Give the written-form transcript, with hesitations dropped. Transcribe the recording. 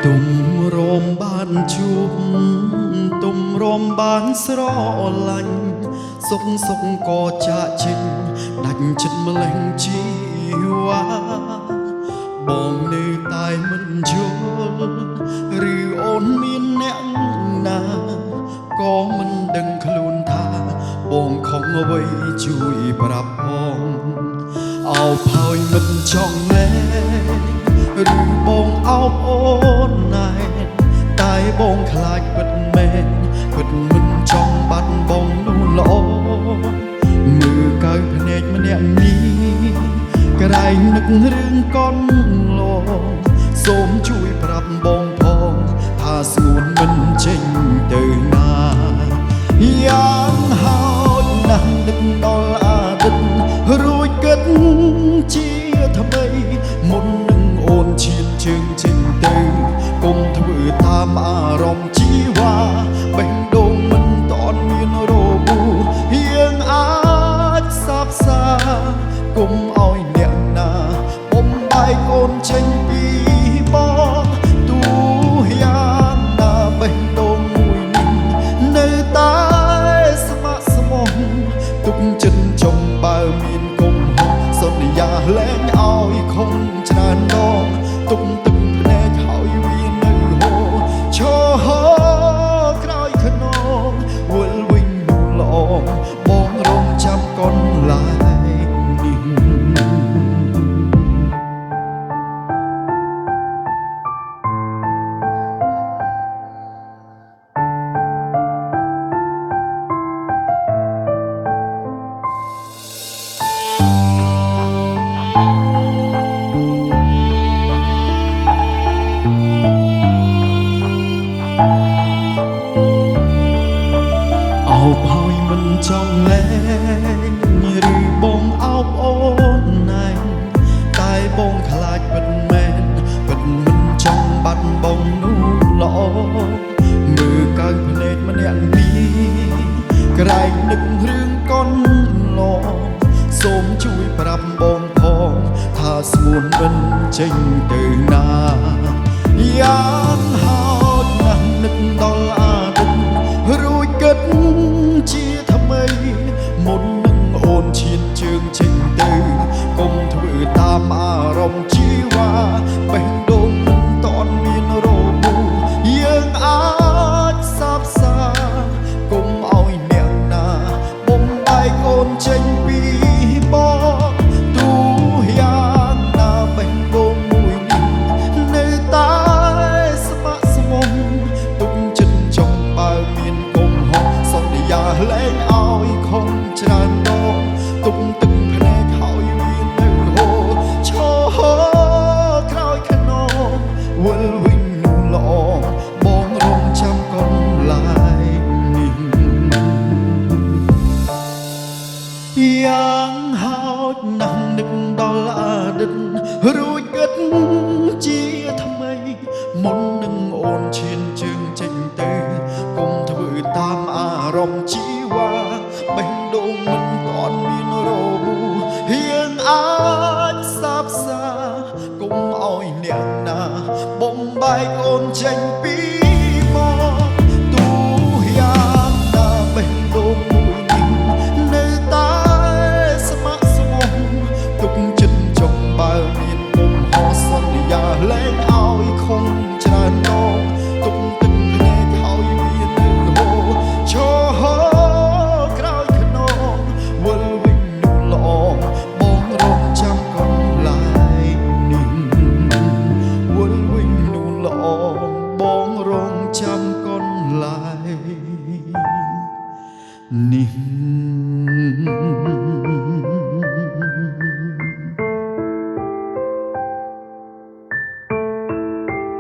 ទុំរមបានជួបទុំរមបានស្រឡាញ់សុខក៏ចាក់ចេញដាច់ចិត្តម្លេះជីវ៉ាបងនៅតែមិនយល់ឬអូនមានអ្នកណាក៏មិនដឹងខ្លួនថាបងខំអ្វីជួយប្រាប់ផងអោបហើយមិនចង់លែងឬបងអោបអូនណែតែបងខ្លាចពិតមែនពិតមិនចង់បាត់បងនោះល្អមើលកើភ្នែកម្នាក់នេះក្រែងនឹករឿងកូនលងសូមជួយប្រាប់បងផងថាស្ងួនមិនចេញទៅណាយ៉ាងហើយណាស់នឹកដល់អាទិត្យរួចគិតជាថ្មីមុននឹងអូនឈានជើងចេញទៅកុំធ្វើតាមអារម្មណ៍ជីវ៉ាបេះដូងមិនតន់មានរបួសយើងអាចសាបសាកុំឲ្យអ្នកណាបំបែកអូនចេញពីបងទូយ៉ាងណាបេះដូងមួយនេះនៅតែស្ម័គ្រស្មោះទុកចិត្តចង់បើមានគុំហុកសន្យាលែងឲ្យខំច្រើនដងទុកទឹកភ្នែកហើយវានៅហូរឈរក្រោយខ្នងវិលវិញនោះល្អបងរងចាំកូនឡាយនេះអោបហើយមិនចង់លែងឬបងអោបអូនណែតែបងខ្លាចពិតមែនពិតមិនចង់បាត់បងនោះល្អមើលកើភ្នែកម្នាក់នេះក្រែងនឹករឿងកូនលងសូមជួយប្រាប់បងផងថាស្ងួនមិនចេញទៅណាយ៉ាងហោចណាស់នឹកដល់អាទិត្យរួចគិតជាថ្មីមុននឹងអូនឈានជើងចេញទៅកុំធ្វើតាមអារម្មណ៍ជីវ៉ាបេះដូងមិនតន់មានរបួសយើងអាចសាបសាកុំឲ្យអ្នកណាបំបែកអូនចេញពីបងទូយ៉ាងណាបេះដូងមួយនេះនៅតែស្ម័គ្រស្មោះទុកចិត្តចង់បើមានគុំហុកសន្យាលែងឲ្យខំច្រើនដងទុកទឹកភ្នែកហើយវានៅហូរឈរក្រោយខ្នងវិលវិញនោះល្អបងរងចាំកូនឡាយនេះយ៉ាងហោចណាស់នឹកដល់អតីតរួចគិតជាថ្មីមុននឹងអូនឈានជើងចេញទៅកុំធ្វើតាមអារម្មណ៍ជីវ៉ាបេះដូងមិនទាន់មានរបួសយើងអាចសាបសាកុំឲ្យអ្នកណាបំបែកអូនចេញពីបងទូយ៉ាងណាបេះដូងមួយនេះនៅតែស្ម័គ្រស្មោះទុកចិត្តចង់បើមានគុំហោសន្យាលែងឲ្យខំច្រើនដងទុកទឹកភ្នែកហើយវានៅហូរឈរក្រោយខ្នងវិលវិញនោះល្អបងរងចាំកូនឡាយនេះវិលវិញនោះល្អបងរងចាំកូនឡាយនេះ